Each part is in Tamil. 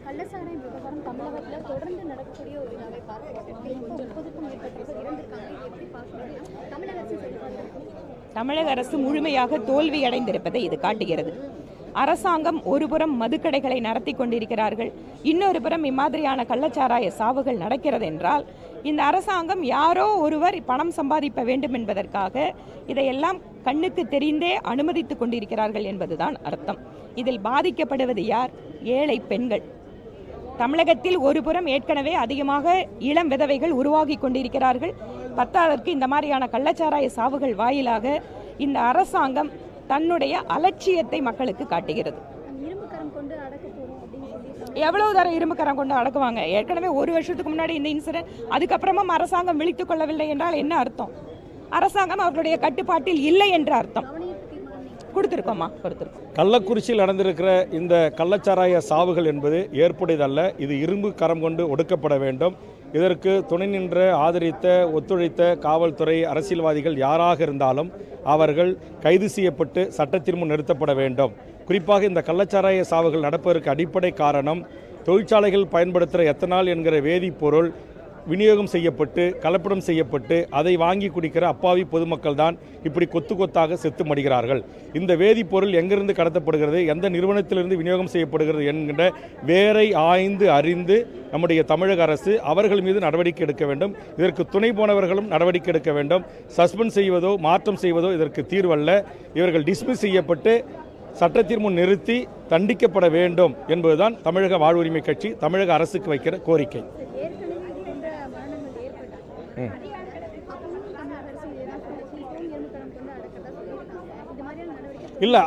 கள்ளச்சாராயம் விவகாரம் தமிழகத்தில் தொடர்ந்து நடக்கக்கூடிய ஒரு இதாகவே பார்க்கப்படுது. இப்போ 30க்கும் மேற்பட்டவர்கள் இறந்திருக்காங்க. எப்படி பார்க்கணும்னா தமிழக அரசு செயல்பாடு தமிழக அரசு முழுமையாக தோல்வியடைந்திருப்பதை இது காட்டுகிறது. அரசாங்கம் ஒருபுறம் மதுக்கடைகளை நடத்தி கொண்டிருக்கிறார்கள், இன்னொரு புறம் இம்மாதிரியான கள்ளச்சாராய சாவுகள் நடக்கிறது என்றால் இந்த அரசாங்கம் யாரோ ஒருவர் பணம் சம்பாதிக்க வேண்டும் என்பதற்காக இதையெல்லாம் கண்ணுக்கு தெரிந்தே அனுமதித்துக் கொண்டிருக்கிறார்கள் என்பதுதான் அர்த்தம். இதில் பாதிக்கப்படுவது யார்? ஏழை பெண்கள். தமிழகத்தில் ஒருபுறம் ஏற்கனவே அதிகமாக இளம் விதவைகள் உருவாகி கொண்டிருக்கிறார்கள். பத்தாவதற்கு இந்த மாதிரியான கள்ளச்சாராய சாவுகள் வாயிலாக இந்த அரசாங்கம் தன்னுடைய அலட்சியத்தை மக்களுக்கு காட்டுகிறது. எவ்வளவு தரம் இரும்பு கரம் கொண்டு அடக்குவாங்க? ஏற்கனவே ஒரு வருஷத்துக்கு முன்னாடி இந்த இன்சிடென்ட், அதுக்கப்புறமும் அரசாங்கம் விழித்துக் கொள்ளவில்லை என்றால் என்ன அர்த்தம்? அரசாங்கம் அவர்களுடைய கட்டுப்பாட்டில் இல்லை என்ற அர்த்தம். கொடுத்திருக்கோமா? கொடுத்திருக்கோம். கள்ளக்குறிச்சியில் நடந்திருக்கிற இந்த கள்ளச்சாராய சாவுகள் என்பது ஏற்புடையதல்ல. இது இரும்பு கரம் கொண்டு ஒடுக்கப்பட வேண்டும். இதற்கு துணை நின்ற, ஆதரித்த, ஒத்துழைத்த காவல்துறை, அரசியல்வாதிகள் யாராக இருந்தாலும் அவர்கள் கைது செய்யப்பட்டு சட்டத்தின் முன் நிறுத்தப்பட வேண்டும். குறிப்பாக இந்த கள்ளச்சாராய சாவுகள் நடப்பதற்கு அடிப்படை காரணம் தொழிற்சாலைகள் பயன்படுத்துகிற எத்தனால் என்கிற வேதிப்பொருள் விநியோகம் செய்யப்பட்டு கலப்படம் செய்யப்பட்டு அதை வாங்கி குடிக்கிற அப்பாவி பொதுமக்கள் தான் இப்படி கொத்து கொத்தாக செத்து மடிகிறார்கள். இந்த வேதிப்பொருள் எங்கிருந்து கடத்தப்படுகிறது, எந்த நிறுவனத்திலிருந்து விநியோகம் செய்யப்படுகிறது என்கின்ற வேரை ஆய்ந்து அறிந்து நம்முடைய தமிழக அரசு அவர்கள் மீது நடவடிக்கை எடுக்க வேண்டும். இதற்கு துணை போனவர்களும் நடவடிக்கை எடுக்க வேண்டும். சஸ்பெண்ட் செய்வதோ மாற்றம் செய்வதோ இதற்கு தீர்வல்ல. இவர்கள் டிஸ்மிஸ் செய்யப்பட்டு சட்டத்தின் முன் நிறுத்தி தண்டிக்கப்பட வேண்டும் என்பதுதான் தமிழக வாழ்வுரிமை கட்சி தமிழக அரசுக்கு வைக்கிற கோரிக்கை. இல்லை,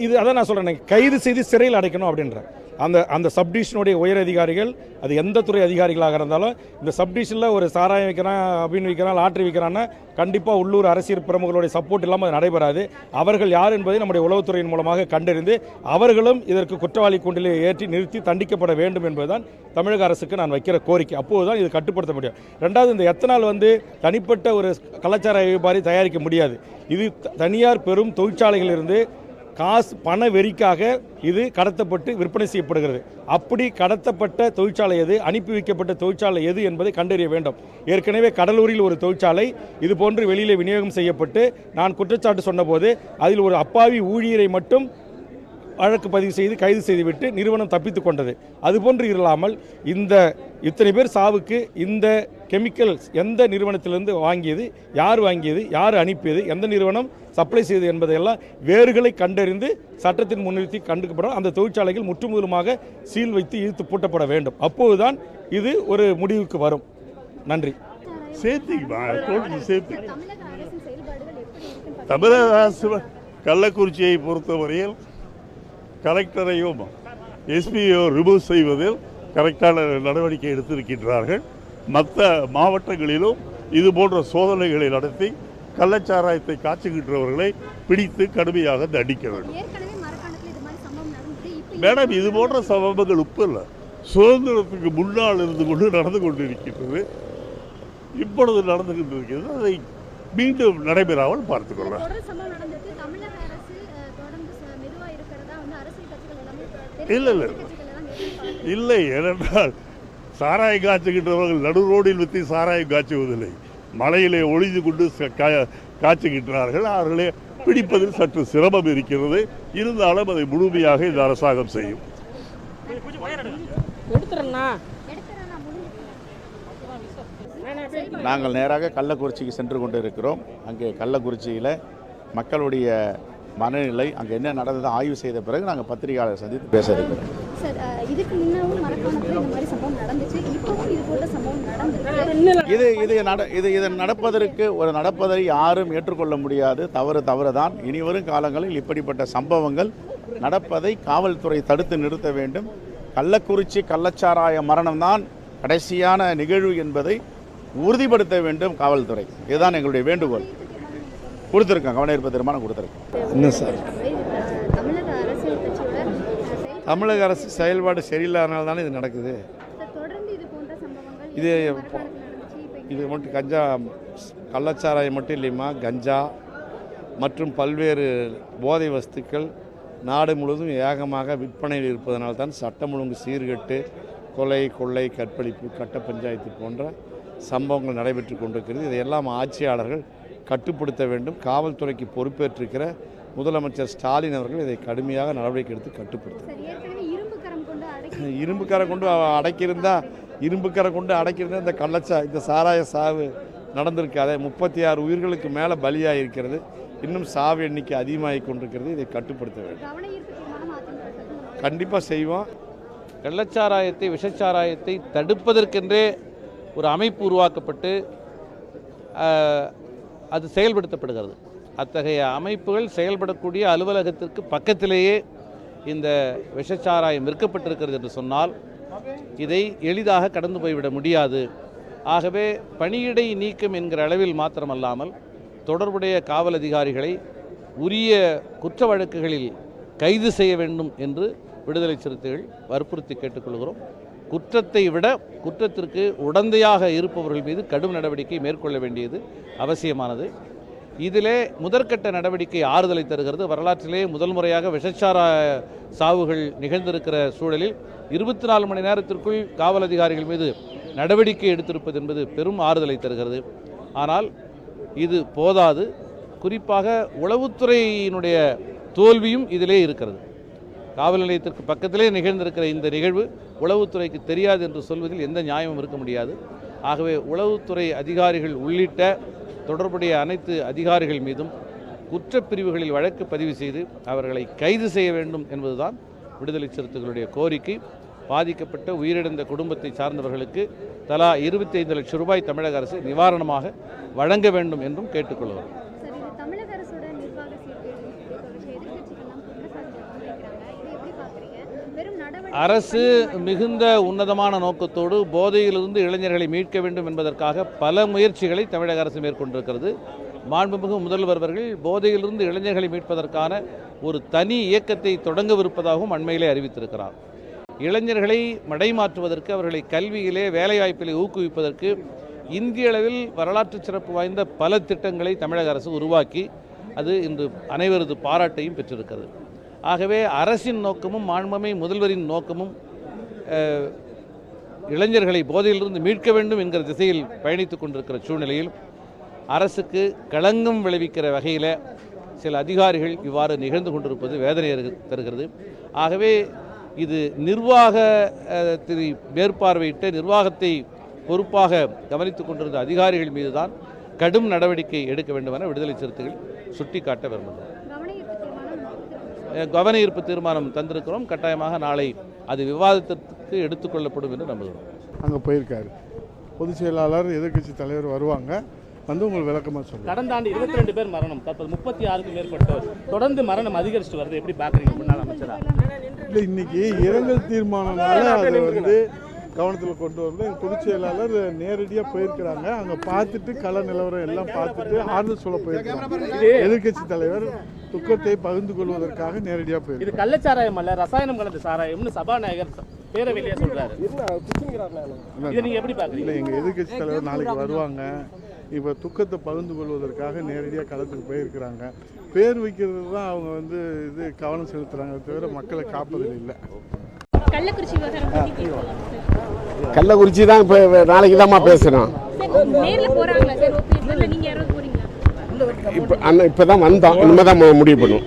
இது அதான் நான் சொல்கிறேன், கைது செய்து சிறையில் அடைக்கணும் அப்படின்ற அந்த சப்டிவிஷனுடைய உயர் அதிகாரிகள், அது எந்த துறை அதிகாரிகளாக இருந்தாலும், இந்த சப்டிவிஷனில் ஒரு சாராயம் விற்கிறான், அப்படின்னு விற்கிறான், லாட்ரி விற்கிறான்னா கண்டிப்பாக உள்ளூர் அரசியல் பிரமுகர்களுடைய சப்போர்ட் இல்லாமல் அது நடைபெறாது. அவர்கள் யார் என்பதை நம்முடைய உளவுத்துறையின் மூலமாக கண்டறிந்து அவர்களும் இதற்கு குற்றவாளி கூண்டிலே ஏற்றி நிறுத்தி தண்டிக்கப்பட வேண்டும் என்பதுதான் தமிழக அரசுக்கு நான் வைக்கிற கோரிக்கை. அப்போதுதான் இது கட்டுப்படுத்த முடியும். ரெண்டாவது, இந்த எத்தனால் தனிப்பட்ட ஒரு கலாச்சார வியாபாரி தயாரிக்க முடியாது. இது தனியார் பெரும் தொழிற்சாலைகளிலிருந்து பண வெறிக்காக இது கடத்தப்பட்டு விற்பனை செய்யப்படுகிறது. அப்படி கடத்தப்பட்ட தொழிற்சாலை எது, அனுப்பி வைக்கப்பட்ட தொழிற்சாலை எது என்பதை கண்டறிய வேண்டும். ஏற்கனவே கடலூரில் ஒரு தொழிற்சாலை இது போன்று வெளியிலே விநியோகம் செய்யப்பட்டு நான் குற்றச்சாட்டு சொன்னபோது அதில் ஒரு அப்பாவி ஊழியரை மட்டும் வழக்கு பதிவு செய்து கைது செய்துவிட்டு நிறுவனம் தப்பித்துக் கொண்டது. அதுபோன்று இல்லாமல் இத்தனை பேர் சாவுக்கு இந்த கெமிக்கல்ஸ் எந்த நிறுவனத்திலிருந்து வாங்கியது, யார் வாங்கியது, யார் அனுப்பியது, எந்த நிறுவனம் சப்ளை செய்தது என்பதையெல்லாம் வேர்களை கண்டறிந்து சட்டத்தின் முன்னிறுத்தி கண்டுக்கப்படும். அந்த தொழிற்சாலைகள் முற்றுமுதலுமாக சீல் வைத்து இழுத்து பூட்டப்பட வேண்டும். அப்போதுதான் இது ஒரு முடிவுக்கு வரும். நன்றி. தமிழக அரசு கள்ளக்குறிச்சியை பொறுத்தவரையில் கலெக்டரையும் எஸ்பியோ ரிமூவ் செய்வதில் கரெக்டான நடவடிக்கை எடுத்திருக்கின்றார்கள். மற்ற மாவட்டங்களிலும் இது போன்ற சோதனைகளை நடத்தி கள்ளச்சாராயத்தை காய்ச்சுகின்றவர்களை பிடித்து கடுமையாக தண்டிக்க வேண்டும். மேடம், இது போன்ற சம்பவங்கள் உப்பு இல்லை, சுதந்திரத்துக்கு முன்னால் இருந்து கொண்டு நடந்து கொண்டிருக்கின்றது, இப்பொழுது நடந்து கொண்டிருக்கிறது. அதை மீண்டும் நடைபெறாமல் பார்த்துக்கொள்ளலாம். இல்லை, ஏனென்றால் சாராயம் காய்ச்சுகின்றவர்கள் நடு ரோடில் விட்டு சாராயம் காய்ச்சுவதில்லை, மலையிலே ஒளிந்து கொண்டு காய்ச்சுகின்றார்கள். அவர்களே பிடிப்பதில் சற்று சிரமம் இருக்கிறது. இருந்தாலும் அதை முழுமையாக இந்த அரசாங்கம் செய்யும். நாங்கள் நேராக கள்ளக்குறிச்சிக்கு சென்று கொண்டு இருக்கிறோம். அங்கே கள்ளக்குறிச்சியில் மக்களுடைய மனநிலை, அங்கே என்ன நடந்தது ஆய்வு செய்த பிறகு நாங்கள் பத்திரிகையாளர் சந்தித்து பேச இருக்கிறோம். இது நடப்பதற்கு நடப்பதை யாரும் ஏற்றுக்கொள்ள முடியாது. தவறு தான். இனி வரும் காலங்களில் இப்படிப்பட்ட சம்பவங்கள் நடப்பதை காவல்துறை தடுத்து நிறுத்த வேண்டும். கள்ளக்குறிச்சி கள்ளச்சாராய மரணம்தான் கடைசியான நிகழ்வு என்பதை உறுதிப்படுத்த வேண்டும் காவல்துறை. இதுதான் எங்களுடைய வேண்டுகோள். கொடுத்துருக்கேன், கவன ஈர்ப்பு தீர்மானம் கொடுத்துருக்கேன். என்ன சார், தமிழக அரசு செயல்பாடு சரியில்லாதனால தானே இது நடக்குது. இது மட்டும் கஞ்சா கள்ளச்சாராயம் மட்டும் இல்லைம்மா, கஞ்சா மற்றும் பல்வேறு போதை வஸ்துக்கள் நாடு முழுவதும் ஏகமாக விற்பனையில் இருப்பதனால்தான் சட்டம் ஒழுங்கு சீர்கெட்டு கொலை, கொள்ளை, கற்பழிப்பு, கட்ட பஞ்சாயத்து போன்ற சம்பவங்கள் நடைபெற்று கொண்டிருக்கிறது. இதையெல்லாம் ஆட்சியாளர்கள் கட்டுப்படுத்த வேண்டும். காவல்துறைக்கு பொறுப்பேற்றிருக்கிற முதலமைச்சர் ஸ்டாலின் அவர்கள் இதை கடுமையாக நடவடிக்கை எடுத்து கட்டுப்படுத்த. இரும்பு கரை கொண்டு அடக்கியிருந்தால் இந்த சாராய சாவு நடந்திருக்காது. 36 உயிர்களுக்கு மேலே பலியாக இருக்கிறது. இன்னும் சாவு எண்ணிக்கை அதிகமாகி கொண்டிருக்கிறது. இதை கட்டுப்படுத்த வேண்டும். கண்டிப்பாக செய்வோம். கள்ளச்சாராயத்தை, விஷச்சாராயத்தை தடுப்பதற்கென்றே ஒரு அமைப்பு உருவாக்கப்பட்டு அது செயல்படுத்தப்படுகிறது. அத்தகைய அமைப்புகள் செயல்படக்கூடிய அலுவலகத்திற்கு பக்கத்திலேயே இந்த விஷச்சாராயம் விற்கப்பட்டிருக்கிறது என்று சொன்னால் இதை எளிதாக கடந்து போய்விட முடியாது. ஆகவே பணியிடை நீக்கம் என்கிற அளவில் மாத்திரமல்லாமல் தொடர்புடைய காவல் அதிகாரிகளை உரிய குற்ற வழக்குகளில் கைது செய்ய வேண்டும் என்று விடுதலை சிறுத்தைகள் வற்புறுத்தி கேட்டுக்கொள்கிறோம். குற்றத்தை விட குற்றத்திற்கு உடந்தையாக இருப்பவர்கள் மீது கடும் நடவடிக்கை மேற்கொள்ள வேண்டியது அவசியமானது. இதிலே முதற்கட்ட நடவடிக்கை ஆறுதலை தருகிறது. வரலாற்றிலே முதல் முறையாக விஷச்சாராய சாவுகள் நிகழ்ந்திருக்கிற சூழலில் 24 மணி நேரத்திற்குள் காவல் அதிகாரிகள் மீது நடவடிக்கை எடுத்திருப்பது என்பது பெரும் ஆறுதலை தருகிறது. ஆனால் இது போதாது. குறிப்பாக உளவுத்துறையினுடைய தோல்வியும் இதிலே இருக்கிறது. காவல் நிலையத்திற்கு பக்கத்திலே நிகழ்ந்திருக்கிற இந்த நிகழ்வு உளவுத்துறைக்கு தெரியாது என்று சொல்வதில் எந்த நியாயமும் இருக்க முடியாது. ஆகவே உளவுத்துறை அதிகாரிகள் உள்ளிட்ட தொடர்புடைய அனைத்து அதிகாரிகள் மீதும் குற்றப்பிரிவுகளில் வழக்கு பதிவு செய்து அவர்களை கைது செய்ய வேண்டும் என்பதுதான் விடுதலை சிறுத்தைகளுடைய கோரிக்கை. பாதிக்கப்பட்ட உயிரிழந்த குடும்பத்தை சார்ந்தவர்களுக்கு தலா 25 லட்சம் ரூபாய் தமிழக அரசு நிவாரணமாக வழங்க வேண்டும் என்றும் கேட்டுக்கொள்கிறோம். அரசு மிகுந்த உன்னதமான நோக்கத்தோடு போதையிலிருந்து இளைஞர்களை மீட்க வேண்டும் என்பதற்காக பல முயற்சிகளை தமிழக அரசு மேற்கொண்டிருக்கிறது. மாண்புமிகு முதல்வர் அவர்கள் போதையிலிருந்து இளைஞர்களை மீட்பதற்கான ஒரு தனி இயக்கத்தை தொடங்கவிருப்பதாகவும் அண்மையிலே அறிவித்திருக்கிறார். இளைஞர்களை மடைமாற்றுவதற்கு, அவர்களை கல்வியிலே வேலைவாய்ப்பிலே ஊக்குவிப்பதற்கு இந்திய அளவில் வரலாற்று சிறப்பு வாய்ந்த பல திட்டங்களை தமிழக அரசு உருவாக்கி அது இன்று அனைவரது பாராட்டையும் பெற்றிருக்கிறது. ஆகவே அரசின் நோக்கமும் மாண்புமிகு முதல்வரின் நோக்கமும் இளைஞர்களை போதையிலிருந்து மீட்க வேண்டும் என்கிற திசையில் பயணித்துக் கொண்டிருக்கிற சூழ்நிலையில் அரசுக்கு களங்கம் விளைவிக்கிற வகையில் சில அதிகாரிகள் இவ்வாறு நிகழ்ந்து கொண்டிருப்பது வேதனை தருகிறது. ஆகவே இது நிர்வாகத்தை மேற்பார்வையிட்ட, நிர்வாகத்தை பொறுப்பாக கவனித்துக் கொண்டிருந்த அதிகாரிகள் மீதுதான் கடும் நடவடிக்கை எடுக்க வேண்டும் என விடுதலை சிறுத்தைகள் சுட்டிக்காட்ட விரும்புகிறோம். கவன ஈர்ப்பு தீர்மானம் தந்திருக்கிறோம். கட்டாயமாக நாளை அது விவாதத்திற்கு எடுத்துக்கொள்ளப்படும் என்று நம்புகிறோம். அங்கே போயிருக்காரு பொதுச் செயலாளர், எதிர்க்கட்சி தலைவர் வருவாங்க, வந்து உங்களுக்கு விளக்கமாக சொல்லுங்கள். கடந்த ஆண்டு 22 பேர் மரணம், தற்போது 36க்கும் மேற்பட்டோர், தொடர்ந்து மரணம் அதிகரிச்சுட்டு வருது. எப்படி பார்க்குறீங்க முன்னாள் அமைச்சரா? இல்லை, இன்னைக்கு இரங்கல் தீர்மானம்னால அதை வந்து கவனத்தில் கொண்டு வந்து பொதுச் செயலாளர் நேரடியாக போயிருக்கிறாங்க. அங்கே பார்த்துட்டு கள நிலவரம் எல்லாம் பார்த்துட்டு ஆறுதல் சொல்ல போயிருக்காங்க. எதிர்க்கட்சி தலைவர் துக்கத்தை பகிர்ந்து கொள்வதற்காக நேரடியாக போயிருக்கு. இது கள்ளச்சாராயம் அல்ல, ரசாயனம் கலந்த சாராயம்னு சபாநாயகர் பேரவையிலேயே சொல்றாரு. இதை நீங்க எப்படி பார்க்குறீங்க? இல்லை, எங்கள் எதிர்க்கட்சி தலைவர் நாளைக்கு வருவாங்க. இப்போ துக்கத்தை பகிர்ந்து கொள்வதற்காக நேரடியாக களத்துக்கு போயிருக்கிறாங்க. பேர் வைக்கிறது தான் அவங்க வந்து இது கவனம் செலுத்துகிறாங்க, தவிர மக்களை காப்பதில் இல்லை. கள்ளக்குறிச்சி தான் இப்போ நாளைக்கு தான்மா பேசுகிறோம். இப்போ தான் வந்தோம். இனிமேல் தான் முடிவு பண்ணுவோம்.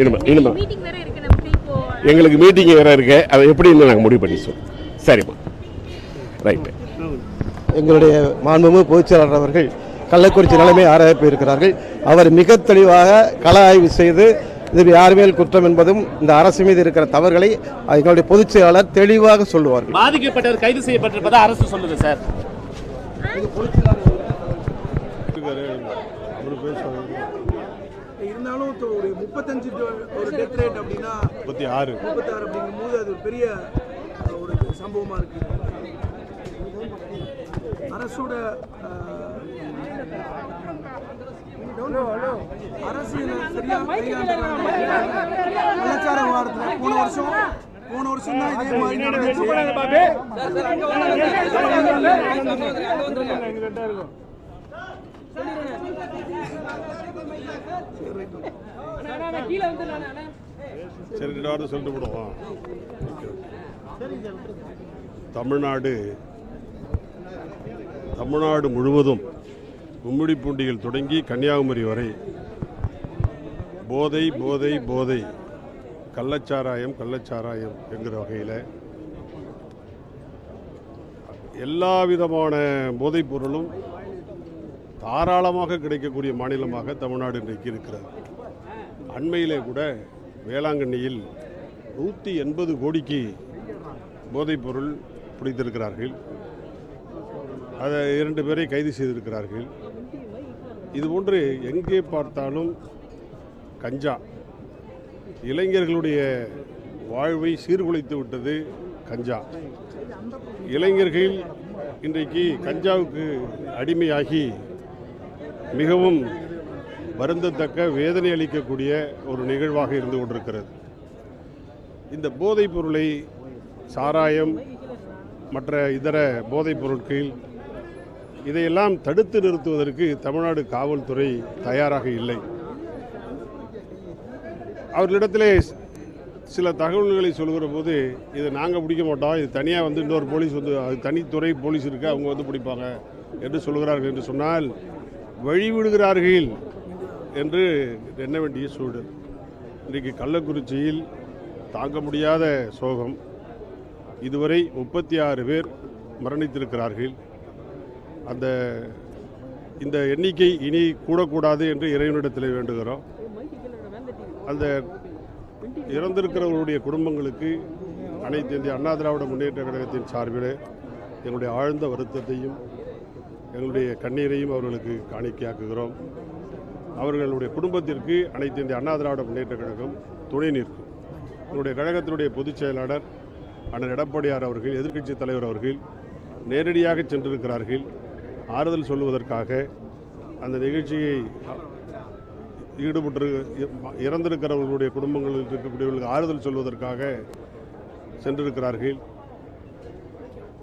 இனிமேல் எங்களுக்கு மீட்டிங் வேறு இருக்கு. அதை எப்படி இன்னும் நாங்கள் முடிவு பண்ணி சொல்லுவோம். சரிம்மா, ரைட்டு. எங்களுடைய மாண்புமிகு பொதுச்செயலாளர் அவர்கள் கள்ளக்குறிச்சி நிலைமை ஆராய போயிருக்கிறார்கள். அவர் மிக தெளிவாக கள ஆய்வு செய்து இது யார் மேல் குற்றம் என்பதும் இந்த அரசு மீது இருக்கிற தவறுகளை எங்களுடைய பொதுச் செயலாளர் தெளிவாக சொல்லுவார்கள். பாதிக்கப்பட்டவர் கைது செய்யப்பட்டிருப்பதா அரசு சொல்லுது சார். இருந்தாலும் ஒரு 35 ஒரு டெத் ரேட் அப்படின்னா 36 அப்படிங்கும்போது அது ஒரு பெரிய ஒரு சம்பவமா இருக்கு. அரசோட அரசு சரியா கலாச்சார வாரத்தில் போன வருஷம் தான் இதே மாதிரி நடந்துச்சு. சரி, சொல்லிட்டு போடுவோம். தமிழ்நாடு முழுவதும் கும்மிடிப்பூண்டியில் தொடங்கி கன்னியாகுமரி வரை போதை போதை போதை கள்ளச்சாராயம் என்கிற வகையில் எல்லா விதமான போதைப் பொருளும் தாராளமாக கிடைக்கக்கூடிய மாநிலமாக தமிழ்நாடு இன்றைக்கு இருக்கிறது. அண்மையிலே கூட வேளாங்கண்ணியில் 180 கோடிக்கு போதைப் பொருள் பிடித்திருக்கிறார்கள். அதை 2 பேரை கைது செய்திருக்கிறார்கள். இதுபோன்று எங்கே பார்த்தாலும் கஞ்சா இளைஞர்களுடைய வாழ்வை சீர்குலைத்து விட்டது. கஞ்சா இளைஞர்கள் இன்றைக்கு கஞ்சாவுக்கு அடிமையாகி மிகவும் வருந்தத்தக்க வேதனை அளிக்கக்கூடிய ஒரு நிகழ்வாக இருந்து கொண்டிருக்கிறது. இந்த போதைப் பொருளை சாராயம் மற்ற இதர போதைப் பொருட்கள் இதையெல்லாம் தடுத்து நிறுத்துவதற்கு தமிழ்நாடு காவல்துறை தயாராக இல்லை. அவர்களிடத்திலே சில தகவல்களை சொல்கிற போது இதை நாங்கள் பிடிக்க மாட்டோம், இது தனியாக வந்து இன்னொரு போலீஸ் வந்து அது தனித்துறை போலீஸ் இருக்கு, அவங்க வந்து பிடிப்பாங்க என்று சொல்கிறார்கள். என்று சொன்னால் வழிவிடுகிறார்கள் என்று எண்ண வேண்டிய சூழல். இன்றைக்கு கள்ளக்குறிச்சியில் தாங்க முடியாத சோகம். இதுவரை 36 பேர் மரணித்திருக்கிறார்கள். இந்த எண்ணிக்கை இனி கூடக்கூடாது என்று இறைவனிடத்தில் வேண்டுகிறோம். அந்த இறந்திருக்கிறவர்களுடைய குடும்பங்களுக்கு அனைத்து இந்திய அண்ணா திராவிட முன்னேற்ற கழகத்தின் சார்பில் எங்களுடைய ஆழ்ந்த வருத்தத்தையும் எங்களுடைய கண்ணீரையும் அவர்களுக்கு காணிக்கையாக்குகிறோம். அவர்களுடைய குடும்பத்திற்கு அனைத்து இந்திய அண்ணா திராவிட முன்னேற்ற கழகம் துணை நிற்கும். எங்களுடைய கழகத்தினுடைய பொதுச் செயலாளர் அண்ணன் எடப்பாடியார் அவர்கள், எதிர்க்கட்சி தலைவர் அவர்கள் நேரடியாக சென்றிருக்கிறார்கள். ஆறுதல் சொல்வதற்காக அந்த நிகழ்ச்சியை ஈடுபட்டு இறந்திருக்கிறவர்களுடைய குடும்பங்களில் இருக்கக்கூடியவர்களுக்கு ஆறுதல் சொல்வதற்காக சென்றிருக்கிறார்கள்.